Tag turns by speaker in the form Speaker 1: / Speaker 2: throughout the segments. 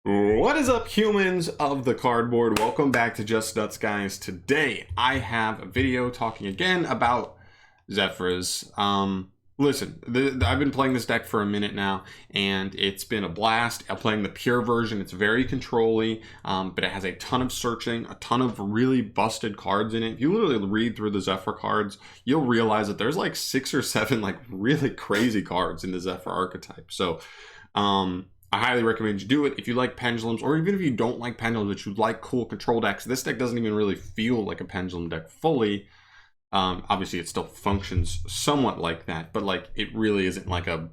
Speaker 1: What is up, humans of the cardboard? Welcome back to Just Nuts, guys. Today I have a video talking again about Zephyrus. Listen, I've been playing this deck for a minute now, and it's been a blast. I'm playing the pure version. It's very control-y, but it has a ton of searching, a ton of really busted cards in it. If you literally read through the Zefra cards, you'll realize that there's like 6 or 7 like really crazy cards in the Zefra archetype. So, I highly recommend you do it if you like pendulums, or even if you don't like pendulums but you like cool control decks. This deck doesn't even really feel like a pendulum deck fully. Obviously, it still functions somewhat like that, but like it really isn't like a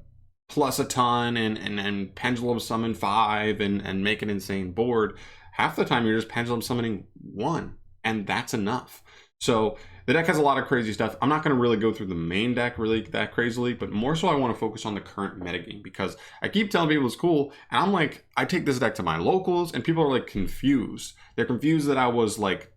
Speaker 1: plus a ton and pendulum summon 5 and make an insane board. Half the time you're just pendulum summoning 1, and that's enough. So the deck has a lot of crazy stuff. I'm not going to really go through the main deck really that crazily, but more so I want to focus on the current metagame, because I keep telling people it's cool, and I'm like, I take this deck to my locals, and people are like confused. They're confused that I was like,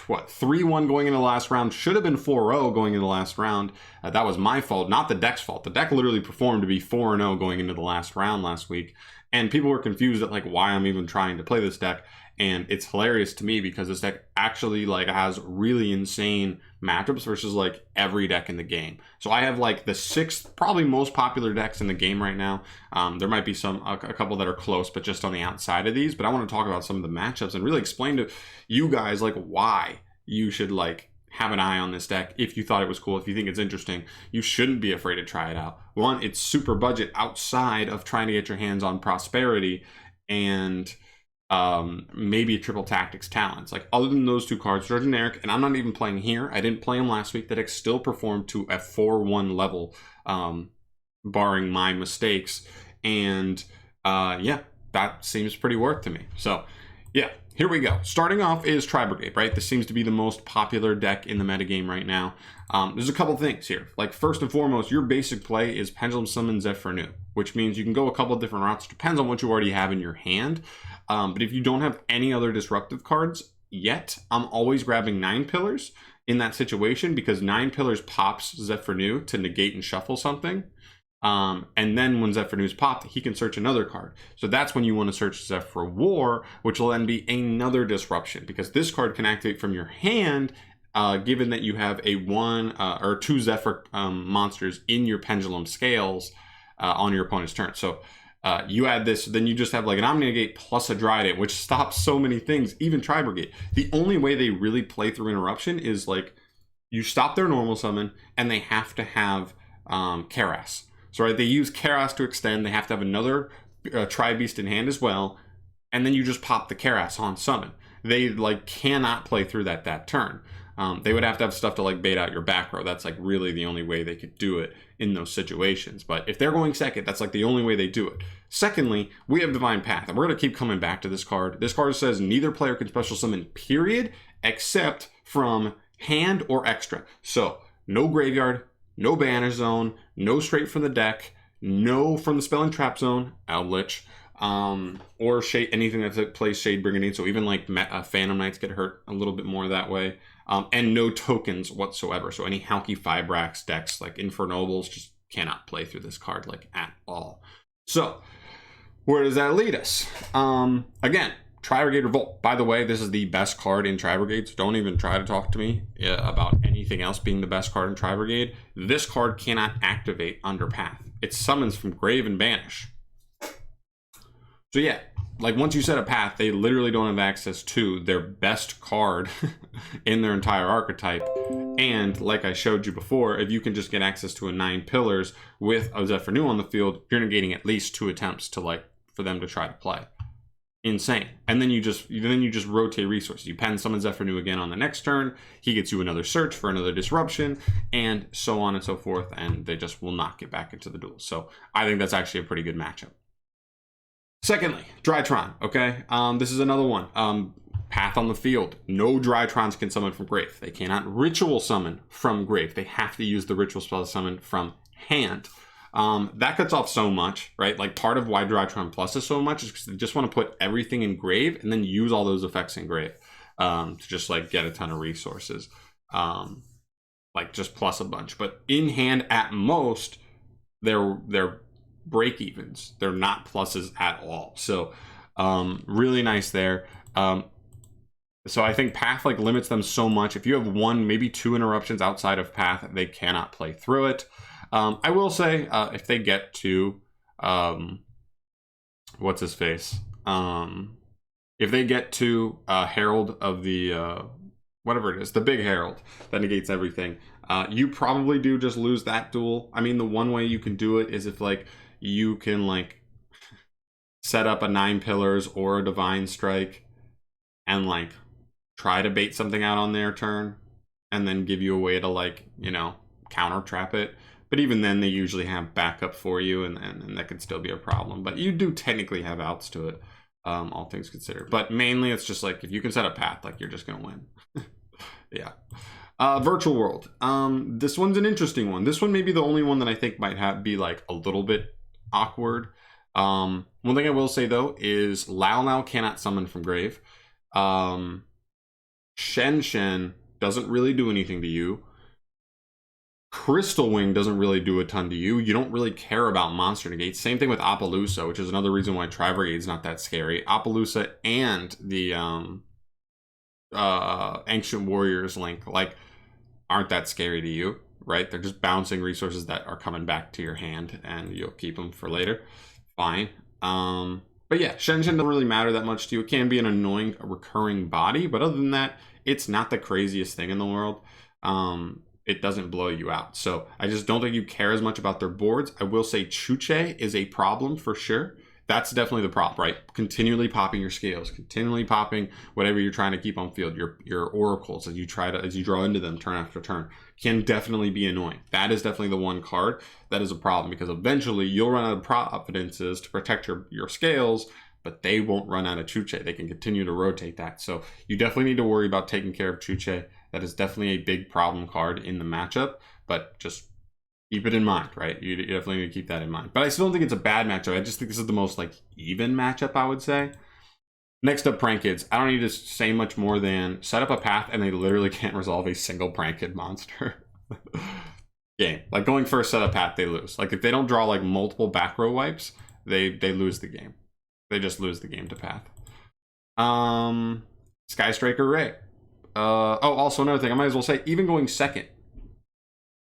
Speaker 1: what, 3-1 going into the last round, should have been 4-0 going into the last round. That was my fault, not the deck's fault. The deck literally performed to be 4-0 going into the last round last week, and people were confused at like why I'm even trying to play this deck. And it's hilarious to me because this deck actually like has really insane matchups versus like every deck in the game. So I have like the 6th probably most popular decks in the game right now. There might be a couple that are close, but just on the outside of these. But I want to talk about some of the matchups and really explain to you guys like why you should like have an eye on this deck. If you thought it was cool, if you think it's interesting, you shouldn't be afraid to try it out. One, it's super budget outside of trying to get your hands on Prosperity and maybe a Triple Tactics Talents. Like, other than those 2 cards, they're generic, and I'm not even playing here. I didn't play them last week. The deck still performed to a 4-1 level, barring my mistakes. And yeah, that seems pretty worth to me. So yeah, here we go. Starting off is Tri-Brigade, right? This seems to be the most popular deck in the metagame right now. There's a couple things here. Like, first and foremost, your basic play is Pendulum Summon Zephyrus, which means you can go a couple of different routes. Depends on what you already have in your hand. But if you don't have any other disruptive cards yet, I'm always grabbing 9 Pillars in that situation, because 9 Pillars pops Zephyrus to negate and shuffle something. And then when Zephyrus popped, he can search another card. So that's when you want to search Zephyr War, which will then be another disruption, because this card can activate from your hand, given that you have a 1 or 2 Zephyr monsters in your pendulum scales on your opponent's turn. So you add this, then you just have like an Omni-Negate plus a Drytron, which stops so many things, even Tri-Brigade. The only way they really play through Interruption is like you stop their normal summon and they have to have Karas. So right, they use Karas to extend, they have to have another Tri-Beast in hand as well, and then you just pop the Karas on summon. They like cannot play through that turn. They would have to have stuff to like bait out your back row. That's like really the only way they could do it in those situations. But if they're going second, that's like the only way they do it. Secondly, we have Divine Path, and we're going to keep coming back to this card. This card says neither player can special summon, period, except from hand or extra. So no graveyard, no Banish Zone, no straight from the deck, no from the Spell and Trap Zone, Outlich, or shade, anything that plays Shade Brigandine. So even like Phantom Knights get hurt a little bit more that way. And no tokens whatsoever. So any Halki Fibrax decks like Infernobles just cannot play through this card like at all. So where does that lead us? Again, Tri-Brigade Revolt. By the way, this is the best card in Tri-Brigade, so don't even try to talk to me about anything else being the best card in Tri-Brigade. This card cannot activate under Path. It summons from Grave and Banish. So yeah, like once you set a path, they literally don't have access to their best card in their entire archetype. And like I showed you before, if you can just get access to a 9 Pillars with a Zephyrus on the field, you're negating at least 2 attempts to like for them to try to play. Insane. And then you just rotate resources. You pen summon Zephyrus again on the next turn. He gets you another search for another disruption, and so on and so forth. And they just will not get back into the duel. So I think that's actually a pretty good matchup. Secondly, Drytron, okay? This is another one. Path on the field. No Drytrons can summon from Grave. They cannot ritual summon from Grave. They have to use the ritual spell to summon from hand. That cuts off so much, right? Like part of why Drytron Plus is so much is because they just want to put everything in Grave and then use all those effects in Grave to just like get a ton of resources. Like just plus a bunch. But in hand at most, they're break evens. They're not pluses at all. So Really nice there. So I think Path like limits them so much. If you have one, maybe two interruptions outside of Path, they cannot play through it. I will say, if they get to, what's his face? If they get to Herald of the, whatever it is, the big Herald that negates everything, you probably do just lose that duel. I mean, the one way you can do it is if like you can like set up a 9 pillars or a divine strike and like try to bait something out on their turn and then give you a way to like, you know, counter trap it. But even then they usually have backup for you and that could still be a problem. But you do technically have outs to it, all things considered. But mainly it's just like if you can set a path, like you're just gonna win. Yeah. Virtual World. This one's an interesting one. This one may be the only one that I think might be like a little bit awkward. One thing I will say though is Lao cannot summon from grave. Shen doesn't really do anything to you. Crystal Wing doesn't really do a ton to you. You don't really care about monster negates. Same thing with Appaloosa, which is another reason why Tri-Brigade is not that scary. Appaloosa and the Ancient Warriors link like aren't that scary to you, right? They're just bouncing resources that are coming back to your hand and you'll keep them for later. Fine. But yeah, Shen doesn't really matter that much to you. It can be an annoying recurring body, but other than that, it's not the craziest thing in the world. It doesn't blow you out. So I just don't think you care as much about their boards. I will say Chuche is a problem for sure. That's definitely the problem, right? Continually popping your scales, continually popping whatever you're trying to keep on field, your oracles as you draw into them turn after turn can definitely be annoying. That is definitely the one card that is a problem because eventually you'll run out of providences to protect your scales, but they won't run out of Chuche. They can continue to rotate that. So you definitely need to worry about taking care of Chuche. That is definitely a big problem card in the matchup, but just keep it in mind, right? You definitely need to keep that in mind. But I still don't think it's a bad matchup. I just think this is the most like even matchup, I would say. Next up, Prank Kids. I don't need to say much more than set up a path and they literally can't resolve a single Prank Kid monster. Game. Like going first set up path, they lose. Like if they don't draw like multiple back row wipes, they lose the game. They just lose the game to path. Sky Striker Ray. Also another thing, I might as well say, even going second,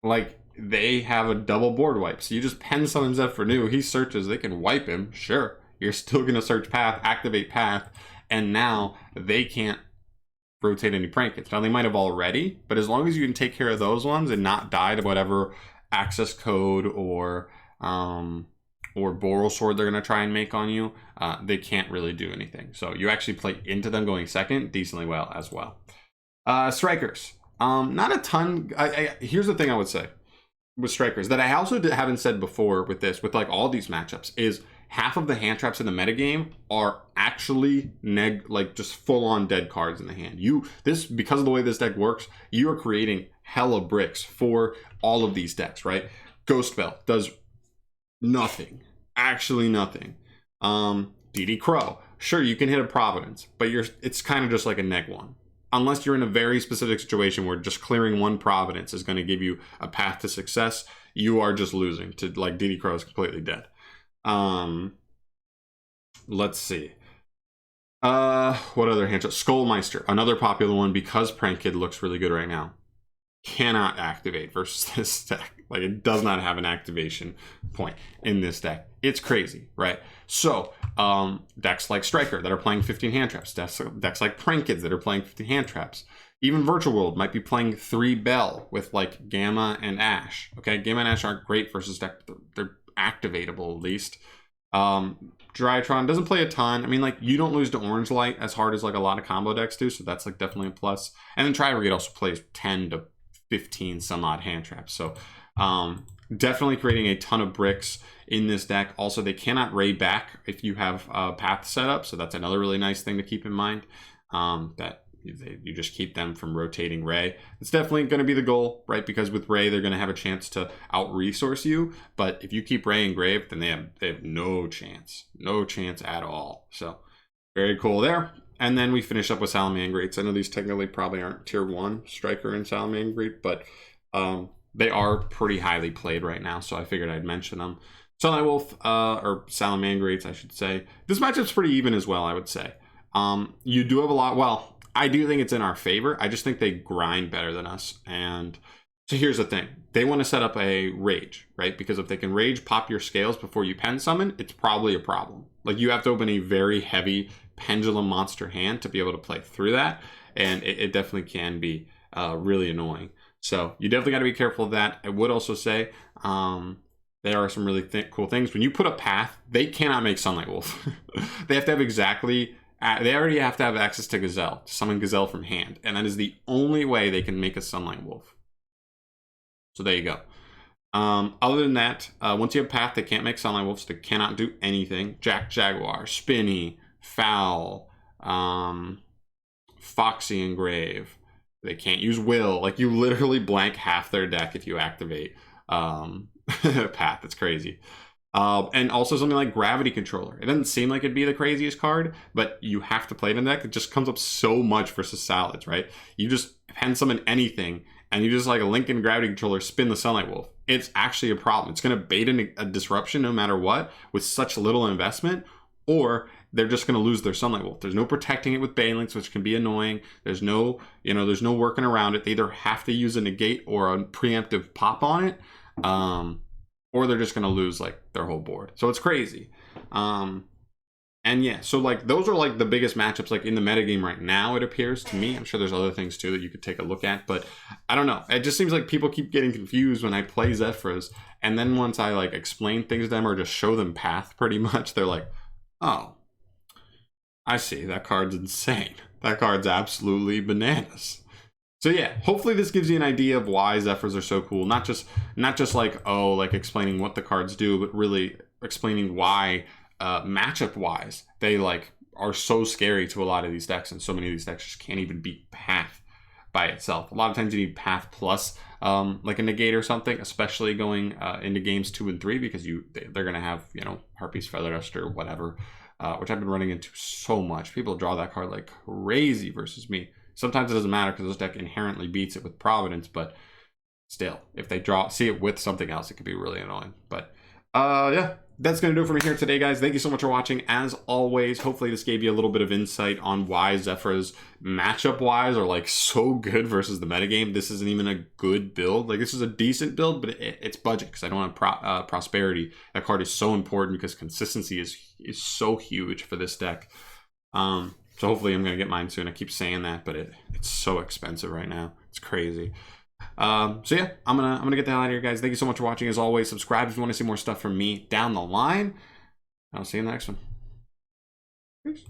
Speaker 1: like they have a double board wipe. So you just pen summon Zephyr new, he searches, they can wipe him, sure. You're still gonna search path, activate path, and now they can't rotate any prank hits. Now they might have already, but as long as you can take care of those ones and not die to whatever access code or Boral Sword they're gonna try and make on you, they can't really do anything. So you actually play into them going second decently well as well. Strikers. Not a ton. Here's the thing I would say with Strikers that I also haven't said before with this, with like all these matchups, is half of the hand traps in the metagame are actually like just full on dead cards in the hand. Because of the way this deck works, you are creating hella bricks for all of these decks, right? Ghost Bell does nothing, actually nothing. DD Crow, sure, you can hit a Providence, but it's kind of just like a neg one. Unless you're in a very specific situation where just clearing one Providence is going to give you a path to success, you are just losing to like DD Crow is completely dead. Let's see. What other hand? Skullmeister, another popular one because Prank Kid looks really good right now. Cannot activate versus this deck. Like it does not have an activation point in this deck. It's crazy, right? So decks like Striker that are playing 15 hand traps, decks like Prank Kids that are playing 15 hand traps. Even Virtual World might be playing 3 Bell with like Gamma and Ash. Okay, Gamma and Ash aren't great versus deck. They're activatable at least. Drytron doesn't play a ton. I mean, like you don't lose to Orange Light as hard as like a lot of combo decks do, so that's like definitely a plus. And then Tri-Brigade also plays 10 to 15 some odd hand traps. So definitely creating a ton of bricks in this deck. Also, they cannot Ray back if you have path set up, so that's another really nice thing to keep in mind, that you just keep them from rotating Ray. It's definitely going to be the goal, right? Because with Ray, they're going to have a chance to out-resource you, but if you keep Ray engraved, then they have no chance at all. So very cool there. And then we finish up with Salamangreats. I know these technically probably aren't tier 1, Striker and Salamangreat, but they are pretty highly played right now, so I figured I'd mention them. Sunlight Wolf, or Salamangreats, I should say. This matchup's pretty even as well, I would say. You do have a lot, well, I do think it's in our favor. I just think they grind better than us. And so here's the thing. They want to set up a Rage, right? Because if they can Rage pop your scales before you pen summon, it's probably a problem. Like, you have to open a very heavy Pendulum monster hand to be able to play through that. And it definitely can be really annoying. So you definitely got to be careful of that. I would also say there are some really cool things. When you put a Path, they cannot make Sunlight Wolf. They have to have exactly... They already have to have access to Gazelle, to summon Gazelle from hand. And that is the only way they can make a Sunlight Wolf. So there you go. Other than that, once you have Path, they can't make Sunlight Wolves. They cannot do anything. Jaguar, Spinny, Foul, Foxy Engrave. They can't use Will. Like, you literally blank half their deck if you activate Path. It's crazy. And also something like Gravity Controller. It doesn't seem like it'd be the craziest card, but you have to play it in the deck. It just comes up so much versus Salads, right? You just pen summon anything, and you just like a Lincoln Gravity Controller spin the Sunlight Wolf. It's actually a problem. It's going to bait in a disruption no matter what with such little investment, or they're just going to lose their Sunlight Wolf. There's no protecting it with Banelinks, which can be annoying. There's no, there's no working around it. They either have to use a negate or a preemptive pop on it, or they're just going to lose like their whole board. So it's crazy. And yeah, so like those are like the biggest matchups like in the metagame right now, it appears to me. I'm sure there's other things too that you could take a look at, but I don't know. It just seems like people keep getting confused when I play Zephyrus, and then once I like explain things to them or just show them Path pretty much, they're like, oh, I see, that card's insane. That card's absolutely bananas. So yeah, hopefully this gives you an idea of why Zephyrs are so cool. Not just like, oh, like explaining what the cards do, but really explaining why matchup wise they like are so scary to a lot of these decks, and so many of these decks just can't even beat Path by itself. A lot of times you need Path plus like a negate or something, especially going into games 2 and 3, because they're gonna have Harpy's Feather Duster or whatever, which I've been running into so much. People draw that card like crazy versus me. Sometimes it doesn't matter because this deck inherently beats it with Providence, but still, if they see it with something else, it could be really annoying. But yeah, that's going to do it for me here today, guys. Thank you so much for watching. As always, hopefully this gave you a little bit of insight on why Zephyrus matchup-wise are like so good versus the metagame. This isn't even a good build. Like, this is a decent build, but it's budget because I don't have Prosperity. That card is so important because consistency is so huge for this deck. So hopefully I'm going to get mine soon. I keep saying that, but it's so expensive right now. It's crazy. So yeah, I'm gonna get the hell out of here, guys. Thank you so much for watching. As always, subscribe if you want to see more stuff from me down the line. I'll see you in the next one. Peace.